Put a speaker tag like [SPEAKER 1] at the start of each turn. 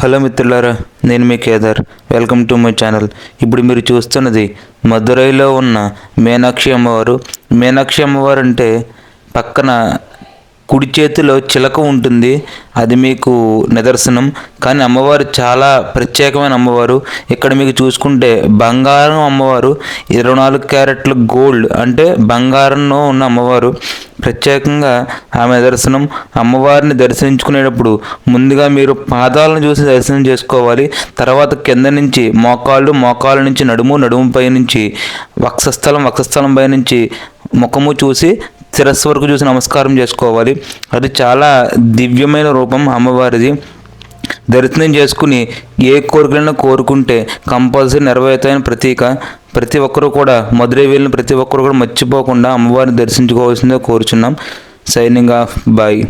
[SPEAKER 1] Hello మిత్రులారా, నేను మీ Kedar. Welcome to my channel. ఇప్పుడు మీరు చూస్తున్నది మదురైలో ఉన్న మీనాక్షి అమ్మవారు. మీనాక్షి అమ్మవారు అంటే పక్కన కుడి చేతిలో చిలక ఉంటుంది, అది మీకు నిదర్శనం. కానీ అమ్మవారు చాలా ప్రత్యేకమైన అమ్మవారు. ఇక్కడ మీకు చూసుకుంటే బంగారం అమ్మవారు, 24 క్యారెట్ల గోల్డ్ అంటే బంగారంలో ఉన్న అమ్మవారు. ప్రత్యేకంగా ఆమె నిదర్శనం. అమ్మవారిని దర్శించుకునేటప్పుడు ముందుగా మీరు పాదాలను చూసి దర్శనం చేసుకోవాలి. తర్వాత కింద నుంచి మోకాళ్ళ నుంచి నడుము పై నుంచి వక్షస్థలం పై నుంచి ముఖము చూసి శిరస్సు వరకు చూసి నమస్కారం చేసుకోవాలి. అది చాలా దివ్యమైన రూపం అమ్మవారిది. దర్శనం చేసుకుని ఏ కోరికలైనా కోరుకుంటే కంపల్సరీ నెరవేరుతాయని ప్రతీక. ప్రతి ఒక్కరూ కూడా మదురై వెళ్ళిన ప్రతి ఒక్కరు కూడా మర్చిపోకుండా అమ్మవారిని దర్శించుకోవాల్సిందే కోరుచున్నాం. Signing off. బాయ్.